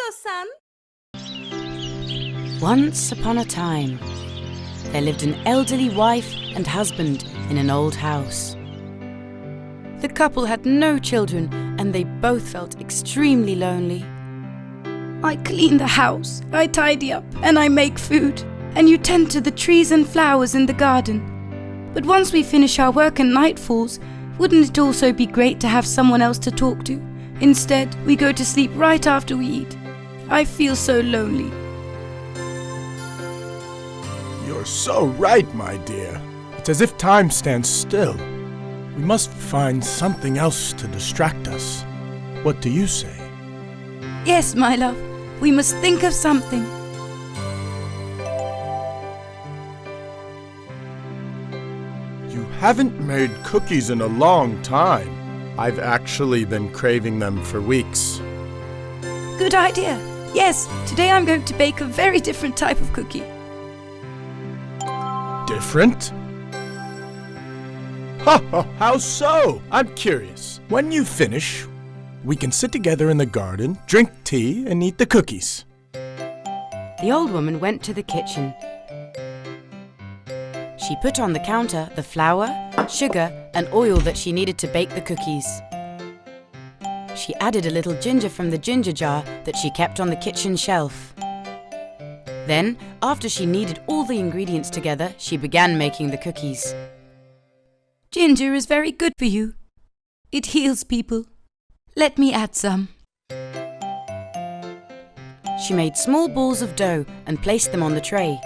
KONDOSAN. Once upon a time, there lived an elderly wife and husband in an old house. The couple had no children and they both felt extremely lonely. I clean the house, I tidy up, and I make food, and you tend to the trees and flowers in the garden. But once we finish our work and night falls, wouldn't it also be great to have someone else to talk to? Instead, we go to sleep right after we eat. I feel so lonely. You're so right, my dear. It's as if time stands still. We must find something else to distract us. What do you say? Yes, my love, we must think of something. You haven't made cookies in a long time. I've actually been craving them for weeks. Good idea. Yes, today I'm going to bake a very different type of cookie. Different? Ha ha! How so? I'm curious. When you finish, we can sit together in the garden, drink tea, and eat the cookies. The old woman went to the kitchen. She put on the counter the flour, sugar, and oil that she needed to bake the cookies. She added a little ginger from the ginger jar that she kept on the kitchen shelf. Then, after she kneaded all the ingredients together, she began making the cookies. Ginger is very good for you. It heals people. Let me add some. She made small balls of dough and placed them on the tray.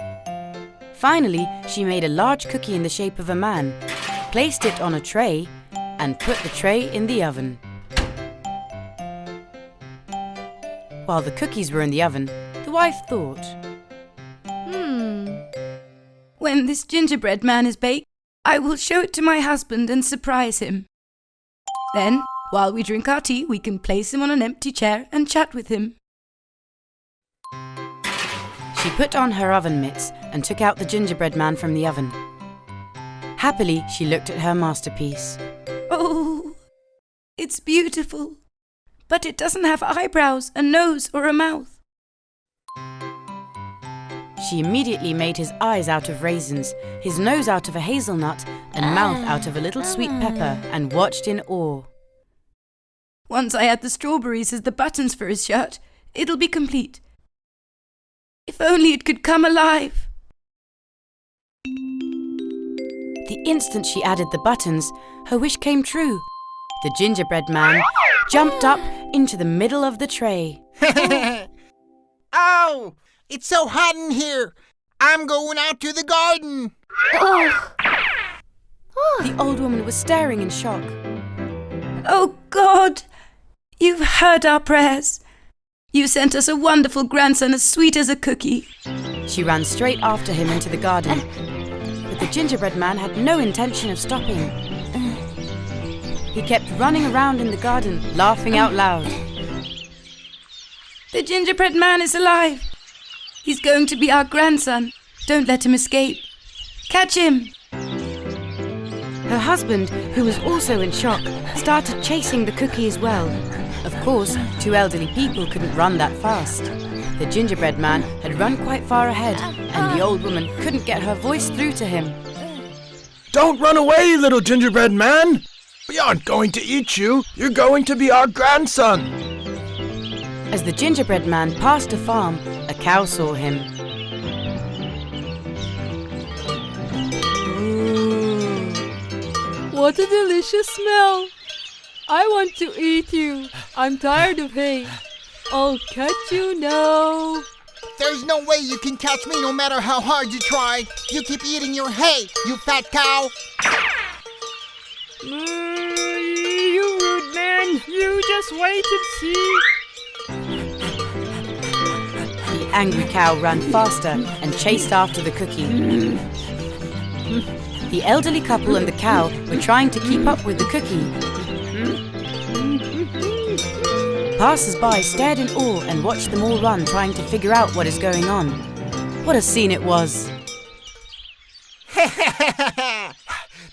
Finally, she made a large cookie in the shape of a man, placed it on a tray, and put the tray in the oven. While the cookies were in the oven, the wife thought, When this gingerbread man is baked, I will show it to my husband and surprise him. Then, while we drink our tea, we can place him on an empty chair and chat with him. She put on her oven mitts and took out the gingerbread man from the oven. Happily, she looked at her masterpiece. Oh, it's beautiful, but it doesn't have eyebrows, a nose, or a mouth. She immediately made his eyes out of raisins, his nose out of a hazelnut, and mouth out of a little sweet pepper, and watched in awe. Once I add the strawberries as the buttons for his shirt, it'll be complete. If only it could come alive. The instant she added the buttons, her wish came true. The gingerbread man jumped up into the middle of the tray. Ow! It's so hot in here. I'm going out to the garden. The old woman was staring in shock. Oh God! You've heard our prayers. You sent us a wonderful grandson as sweet as a cookie. She ran straight after him into the garden. But the gingerbread man had no intention of stopping. He kept running around in the garden, laughing out loud. The gingerbread man is alive. He's going to be our grandson. Don't let him escape. Catch him! Her husband, who was also in shock, started chasing the cookie as well. Of course, two elderly people couldn't run that fast. The gingerbread man had run quite far ahead, and the old woman couldn't get her voice through to him. Don't run away, little gingerbread man! We aren't going to eat you. You're going to be our grandson. As the gingerbread man passed a farm, a cow saw him. What a delicious smell! I want to eat you. I'm tired of hay. I'll catch you now. There's no way you can catch me no matter how hard you try. You keep eating your hay, you fat cow. You rude man. You just wait and see. The angry cow ran faster and chased after the cookie. The elderly couple and the cow were trying to keep up with the cookie. Passers-by stared in awe and watched them all run, trying to figure out what is going on. What a scene it was!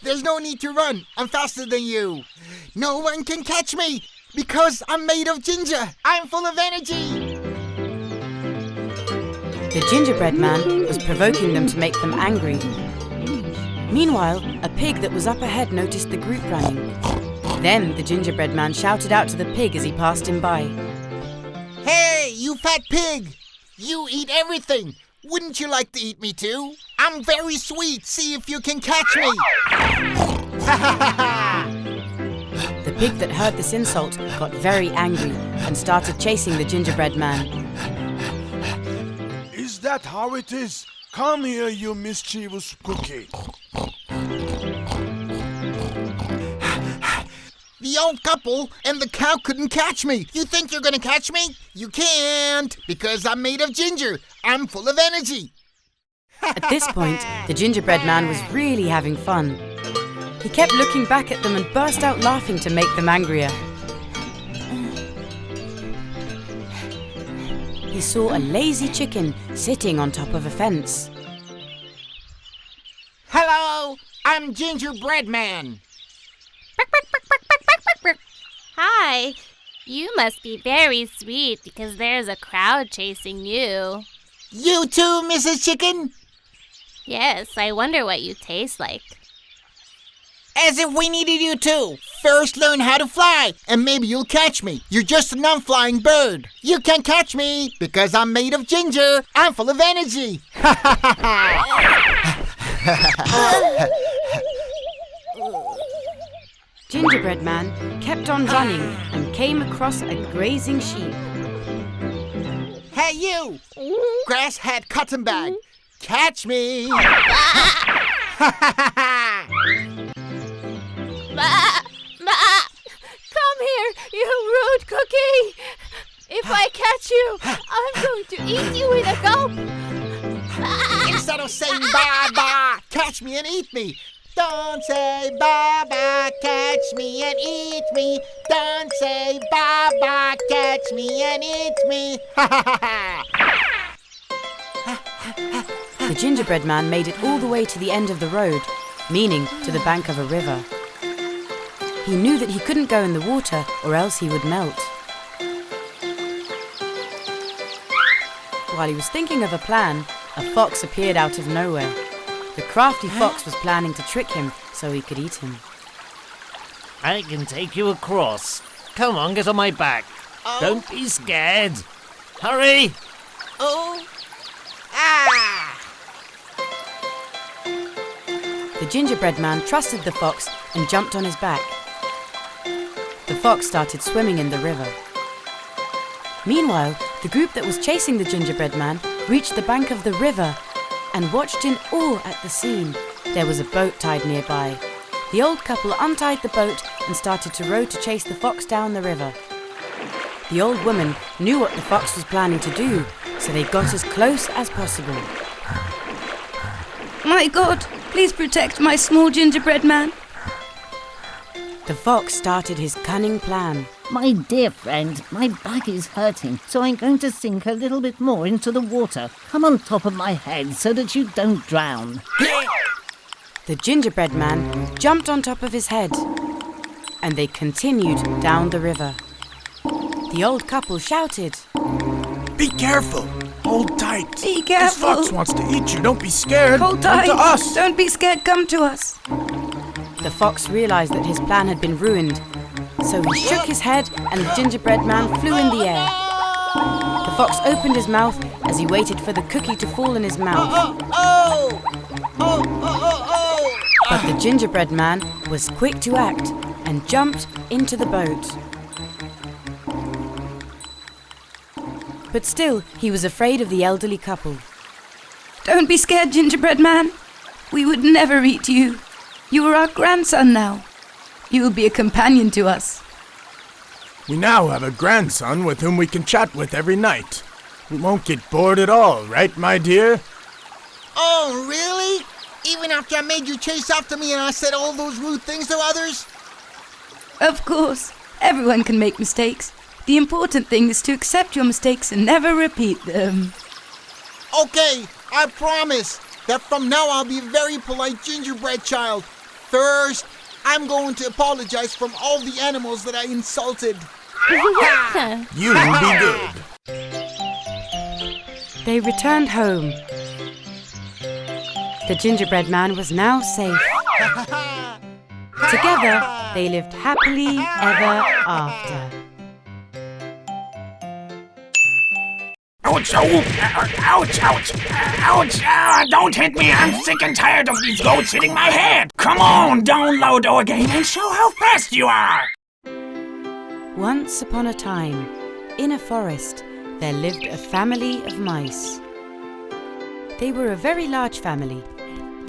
There's no need to run. I'm faster than you. No one can catch me because I'm made of ginger. I'm full of energy. The gingerbread man was provoking them to make them angry. Meanwhile, a pig that was up ahead noticed the group running. Then the gingerbread man shouted out to the pig as he passed him by. Hey, you fat pig! You eat everything! Wouldn't you like to eat me too? I'm very sweet. See if you can catch me. The pig that heard this insult got very angry and started chasing the gingerbread man. Is that how it is? Come here, you mischievous cookie. The old couple and the cow couldn't catch me. You think you're gonna catch me? You can't, because I'm made of ginger. I'm full of energy. At this point, the gingerbread man was really having fun. He kept looking back at them and burst out laughing to make them angrier. He saw a lazy chicken sitting on top of a fence. Hello, I'm Gingerbread Man. Hi. You must be very sweet because there's a crowd chasing you. You too, Mrs. Chicken? Yes, I wonder what you taste like. As if we needed you too. First learn how to fly, and maybe you'll catch me. You're just a non-flying bird. You can't catch me because I'm made of ginger. I'm full of energy. Gingerbread man kept on running and came across a grazing sheep. Hey you! Grass hat cotton bag. Catch me! Come here, you rude cookie! If I catch you, I'm going to eat you in a gulp! Instead of saying bye-bye, catch me and eat me. Don't say bye-bye, catch me and eat me. Don't say bye-bye, catch me and eat me. The gingerbread man made it all the way to the end of the road, meaning to the bank of a river. He knew that he couldn't go in the water or else he would melt. While he was thinking of a plan, a fox appeared out of nowhere. The crafty fox was planning to trick him so he could eat him. I can take you across. Come on, get on my back. Oh. Don't be scared. Hurry! Oh! Ah! The gingerbread man trusted the fox and jumped on his back. The fox started swimming in the river. Meanwhile, the group that was chasing the gingerbread man reached the bank of the river and watched in awe at the scene. There was a boat tied nearby. The old couple untied the boat and started to row to chase the fox down the river. The old woman knew what the fox was planning to do, so they got as close as possible. My God, please protect my small gingerbread man. The fox started his cunning plan. My dear friend, my back is hurting, so I'm going to sink a little bit more into the water. Come on top of my head so that you don't drown. The gingerbread man jumped on top of his head, and they continued down the river. The old couple shouted, Be careful. Hold tight. Be This careful. fox wants to eat you. Don't be scared. Hold Come tight. to us. Don't be scared. Come to us. The fox realized that his plan had been ruined, so he shook his head and the gingerbread man flew in the air. The fox opened his mouth as he waited for the cookie to fall in his mouth. But the gingerbread man was quick to act and jumped into the boat. But still, he was afraid of the elderly couple. Don't be scared, gingerbread man. We would never eat you. You are our grandson now. You will be a companion to us. We now have a grandson with whom we can chat with every night. We won't get bored at all, right, my dear? Oh, really? Even after I made you chase after me and I said all those rude things to others? Of course, everyone can make mistakes. The important thing is to accept your mistakes and never repeat them. Okay, I promise that from now I'll be a very polite gingerbread child. First, I'm going to apologize from all the animals that I insulted. You will be good. They returned home. The gingerbread man was now safe. Together, they lived happily ever after. Ouch, ouch, ouch, ouch, don't hit me, I'm sick and tired of these goats hitting my head. Come on, download our game and show how fast you are. Once upon a time, in a forest, there lived a family of mice. They were a very large family.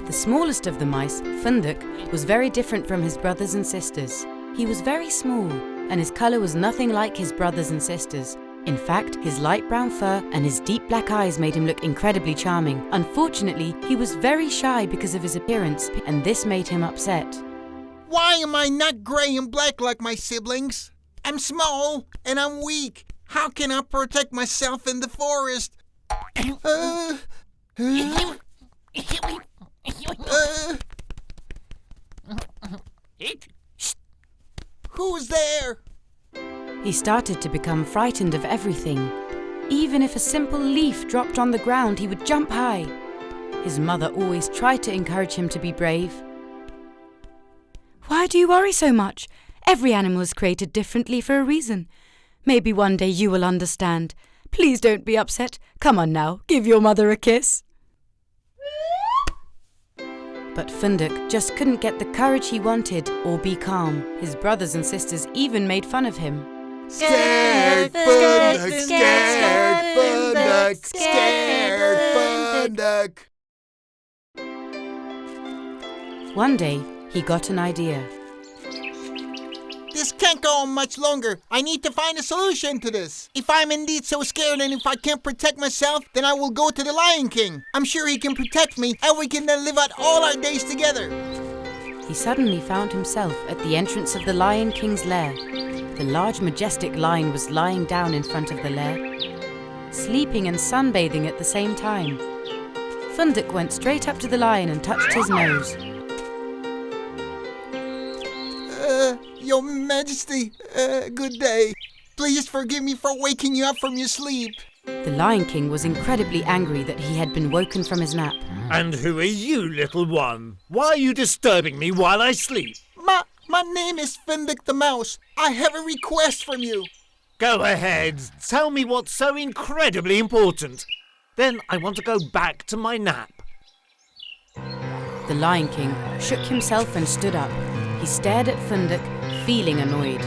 The smallest of the mice, Funduk, was very different from his brothers and sisters. He was very small, and his colour was nothing like his brothers and sisters. In fact, his light brown fur and his deep black eyes made him look incredibly charming. Unfortunately, he was very shy because of his appearance, and this made him upset. Why am I not gray and black like my siblings? I'm small and I'm weak. How can I protect myself in the forest? Who's there? He started to become frightened of everything. Even if a simple leaf dropped on the ground, he would jump high. His mother always tried to encourage him to be brave. Why do you worry so much? Every animal is created differently for a reason. Maybe one day you will understand. Please don't be upset. Come on now, give your mother a kiss. But Funduk just couldn't get the courage he wanted or be calm. His brothers and sisters even made fun of him. Scared Funduk, scared Funduk, scared Funduk. One day, he got an idea. This can't go on much longer. I need to find a solution to this. If I'm indeed so scared and if I can't protect myself, then I will go to the Lion King. I'm sure he can protect me and we can then live out all our days together. He suddenly found himself at the entrance of the Lion King's lair. The large, majestic lion was lying down in front of the lair, sleeping and sunbathing at the same time. Funduk went straight up to the lion and touched his nose. Your Majesty, good day. Please forgive me for waking you up from your sleep. The Lion King was incredibly angry that he had been woken from his nap. And who are you, little one? Why are you disturbing me while I sleep? My name is Funduk the Mouse. I have a request from you. Go ahead, tell me what's so incredibly important. Then I want to go back to my nap. The Lion King shook himself and stood up. He stared at Funduk, feeling annoyed.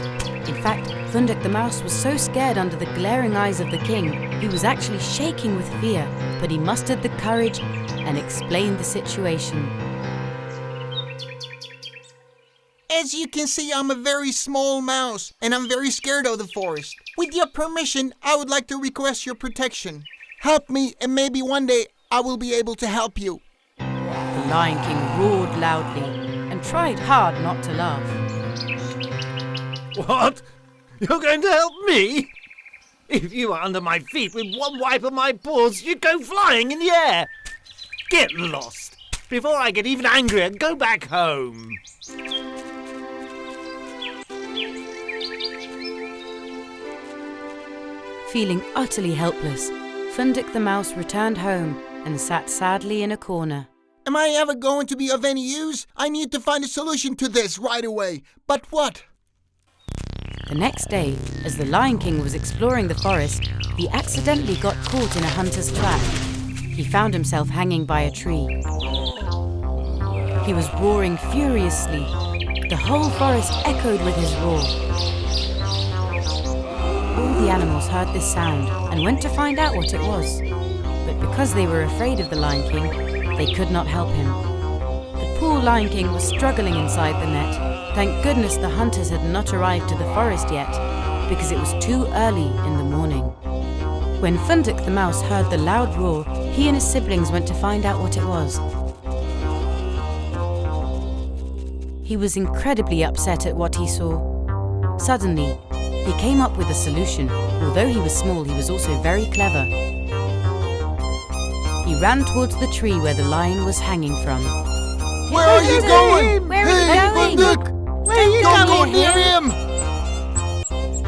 In fact, Funduk the Mouse was so scared under the glaring eyes of the king, he was actually shaking with fear, but he mustered the courage and explained the situation. As you can see, I'm a very small mouse, and I'm very scared of the forest. With your permission, I would like to request your protection. Help me, and maybe one day I will be able to help you. The Lion King roared loudly and tried hard not to laugh. What? You're going to help me? If you were under my feet with one wipe of my paws, you'd go flying in the air. Get lost. Before I get even angrier, go back home. Feeling utterly helpless, Funduk the Mouse returned home and sat sadly in a corner. Am I ever going to be of any use? I need to find a solution to this right away. But what? The next day, as the Lion King was exploring the forest, he accidentally got caught in a hunter's trap. He found himself hanging by a tree. He was roaring furiously. The whole forest echoed with his roar. All the animals heard this sound and went to find out what it was. But because they were afraid of the Lion King, they could not help him. The poor Lion King was struggling inside the net. Thank goodness the hunters had not arrived to the forest yet, because it was too early in the morning. When Funduk the Mouse heard the loud roar, he and his siblings went to find out what it was. He was incredibly upset at what he saw. Suddenly, he came up with a solution. Although he was small, he was also very clever. He ran towards the tree where the lion was hanging from. Where are you going? Where are you going? Funduk! Don't go near him!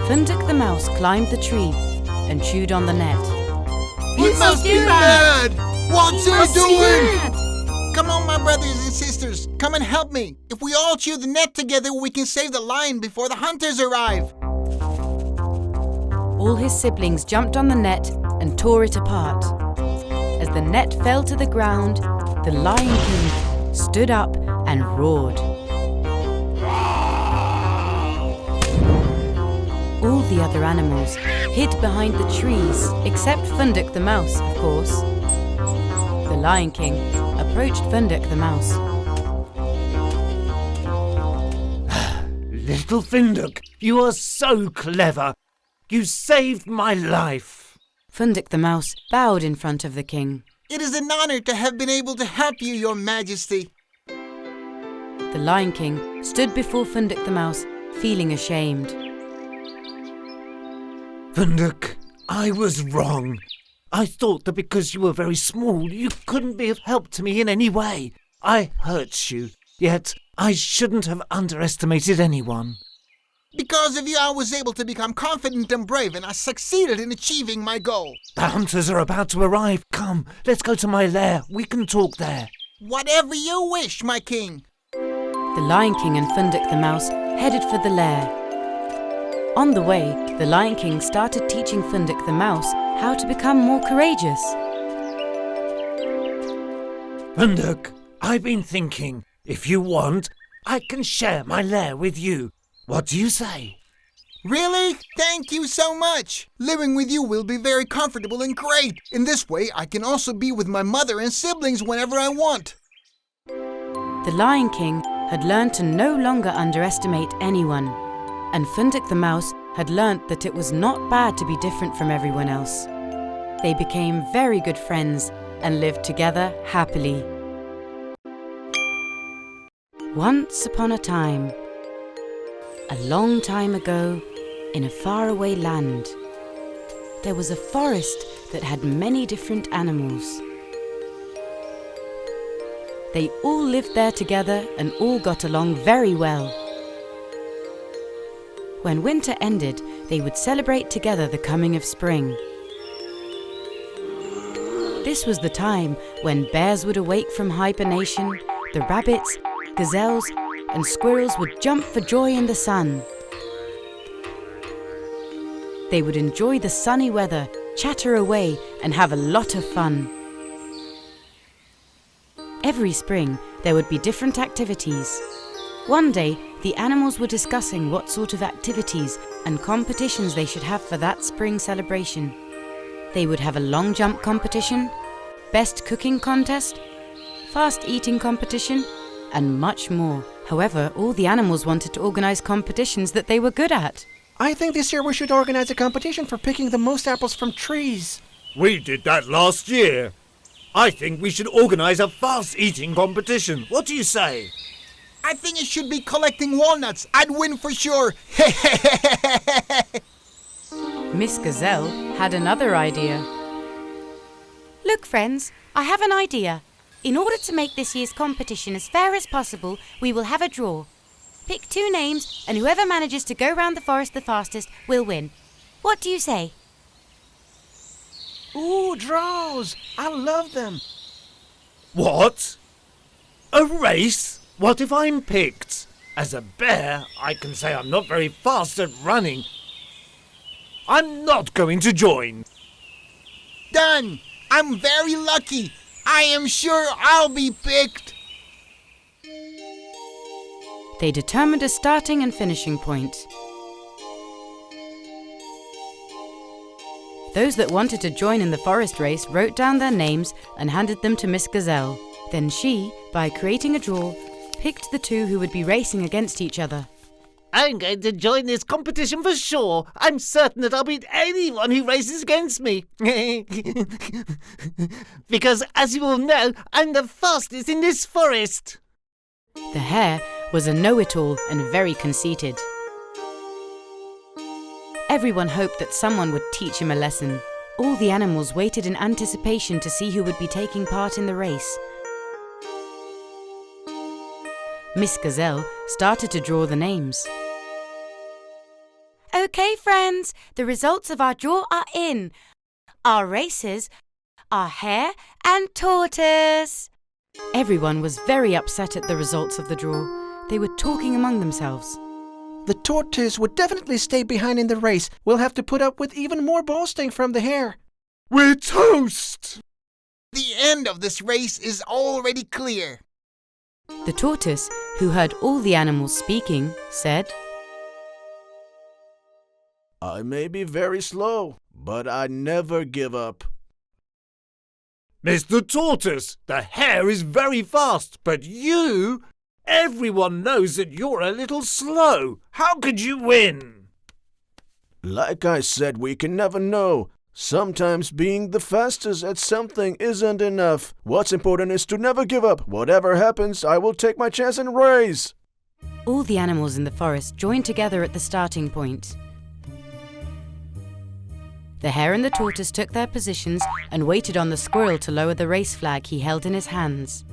Funduk the Mouse climbed the tree and chewed on the net. He must be mad! What's he doing? Come on, my brothers and sisters. Come and help me. If we all chew the net together, we can save the lion before the hunters arrive. All his siblings jumped on the net and tore it apart. As the net fell to the ground, the Lion King stood up and roared. All the other animals hid behind the trees, except Funduk the mouse, of course. The Lion King approached Funduk the mouse. Little Funduk, you are so clever. You saved my life. Funduk the mouse bowed in front of the king. It is an honor to have been able to help you, Your Majesty. The Lion King stood before Funduk the mouse, feeling ashamed. Funduk, I was wrong. I thought that because you were very small, you couldn't be of help to me in any way. I hurt you, yet I shouldn't have underestimated anyone. Because of you, I was able to become confident and brave, and I succeeded in achieving my goal. The hunters are about to arrive. Come, let's go to my lair. We can talk there. Whatever you wish, my king. The Lion King and Funduk the mouse headed for the lair. On the way, the Lion King started teaching Funduk the mouse how to become more courageous. Funduk, I've been thinking, if you want, I can share my lair with you. What do you say? Really? Thank you so much. Living with you will be very comfortable and great. In this way, I can also be with my mother and siblings whenever I want. The Lion King had learned to no longer underestimate anyone, and Funduk the mouse had learnt that it was not bad to be different from everyone else. They became very good friends and lived together happily. Once upon a time, a long time ago, in a faraway land, there was a forest that had many different animals. They all lived there together and all got along very well. When winter ended, they would celebrate together the coming of spring. This was the time when bears would awake from hibernation, the rabbits, gazelles, and squirrels would jump for joy in the sun. They would enjoy the sunny weather, chatter away, and have a lot of fun. Every spring, there would be different activities. One day, the animals were discussing what sort of activities and competitions they should have for that spring celebration. They would have a long jump competition, best cooking contest, fast eating competition, and much more. However, all the animals wanted to organize competitions that they were good at. I think this year we should organize a competition for picking the most apples from trees. We did that last year. I think we should organize a fast-eating competition. What do you say? I think it should be collecting walnuts. I'd win for sure. Miss Gazelle had another idea. Look, friends, I have an idea. In order to make this year's competition as fair as possible, we will have a draw. Pick 2 names, and whoever manages to go round the forest the fastest will win. What do you say? Ooh, draws! I love them. What? A race? What if I'm picked? As a bear, I can say I'm not very fast at running. I'm not going to join. Done! I'm very lucky. I am sure I'll be picked. They determined a starting and finishing point. Those that wanted to join in the forest race wrote down their names and handed them to Miss Gazelle. Then she, by creating a draw, picked the 2 who would be racing against each other. I'm going to join this competition for sure. I'm certain that I'll beat anyone who races against me. Because, as you all know, I'm the fastest in this forest. The hare was a know-it-all and very conceited. Everyone hoped that someone would teach him a lesson. All the animals waited in anticipation to see who would be taking part in the race. Miss Gazelle started to draw the names. Okay, friends, the results of our draw are in. Our racers are Hare and Tortoise. Everyone was very upset at the results of the draw. They were talking among themselves. The tortoise would definitely stay behind in the race. We'll have to put up with even more boasting from the hare. We're toast! The end of this race is already clear. The tortoise, who heard all the animals speaking, said, I may be very slow, but I never give up. Mr. Tortoise, the hare is very fast, but you... Everyone knows that you're a little slow. How could you win? Like I said, we can never know. Sometimes being the fastest at something isn't enough. What's important is to never give up. Whatever happens, I will take my chance and race. All the animals in the forest joined together at the starting point. The hare and the tortoise took their positions and waited on the squirrel to lower the race flag he held in his hands.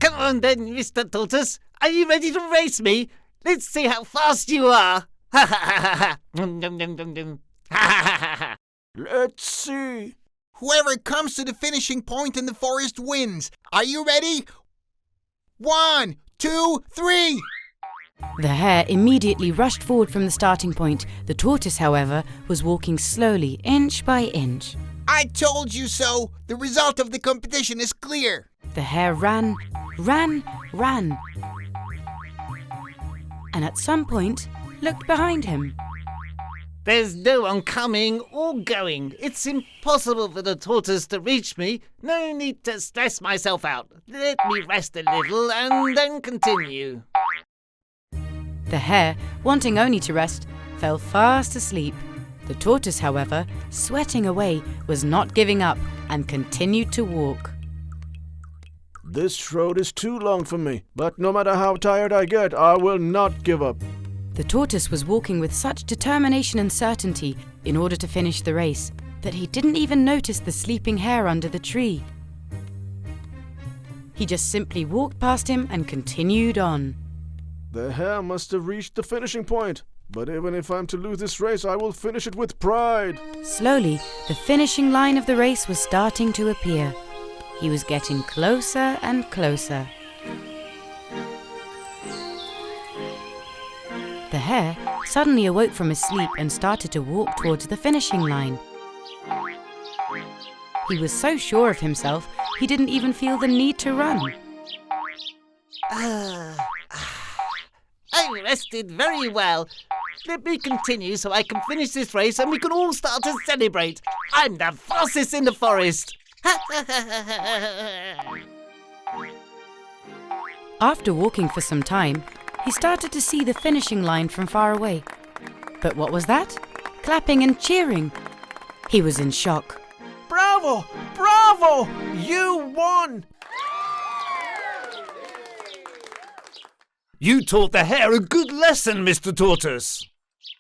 Come on then, Mr. Tortoise. Are you ready to race me? Let's see how fast you are. Ha ha ha ha. Let's see. Whoever comes to the finishing point in the forest wins. Are you ready? 1, 2, 3. The hare immediately rushed forward from the starting point. The tortoise, however, was walking slowly, inch by inch. I told you so. The result of the competition is clear. The hare ran, and at some point looked behind him. There's no one coming or going. It's impossible for the tortoise to reach me. No need to stress myself out. Let me rest a little and then continue. The hare, wanting only to rest, fell fast asleep. The tortoise, however, sweating away, was not giving up and continued to walk. This road is too long for me, but no matter how tired I get, I will not give up. The tortoise was walking with such determination and certainty in order to finish the race that he didn't even notice the sleeping hare under the tree. He just simply walked past him and continued on. The hare must have reached the finishing point, but even if I'm to lose this race, I will finish it with pride. Slowly, the finishing line of the race was starting to appear. He was getting closer and closer. The hare suddenly awoke from his sleep and started to walk towards the finishing line. He was so sure of himself, he didn't even feel the need to run. I rested very well. Let me continue so I can finish this race and we can all start to celebrate. I'm the fastest in the forest. After walking for some time, he started to see the finishing line from far away. But what was that? Clapping and cheering. He was in shock. Bravo! Bravo! You won! You taught the hare a good lesson, Mr. Tortoise.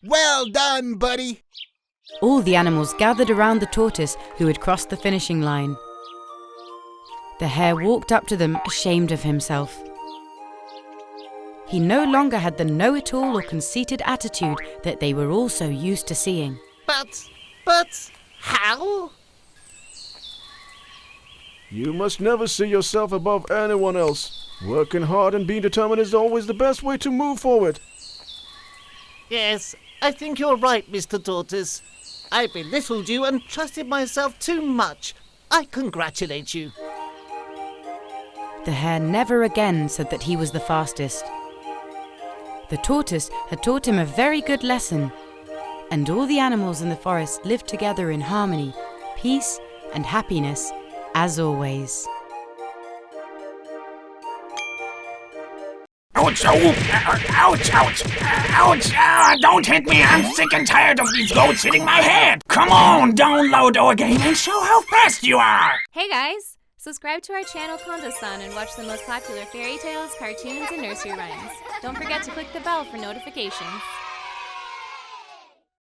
Well done, buddy. All the animals gathered around the tortoise who had crossed the finishing line. The hare walked up to them, ashamed of himself. He no longer had the know-it-all or conceited attitude that they were all so used to seeing. But, how? You must never see yourself above anyone else. Working hard and being determined is always the best way to move forward. Yes, I think you're right, Mr. Tortoise. I belittled you and trusted myself too much. I congratulate you. The hare never again said that he was the fastest. The tortoise had taught him a very good lesson, and all the animals in the forest lived together in harmony, peace, and happiness, as always. Ouch, ouch, ouch, ouch, don't hit me, I'm sick and tired of these goats hitting my head. Come on, download our game and show how fast you are. Hey guys! Subscribe to our channel KONDOSAN and watch the most popular fairy tales, cartoons, and nursery rhymes. Don't forget to click the bell for notifications.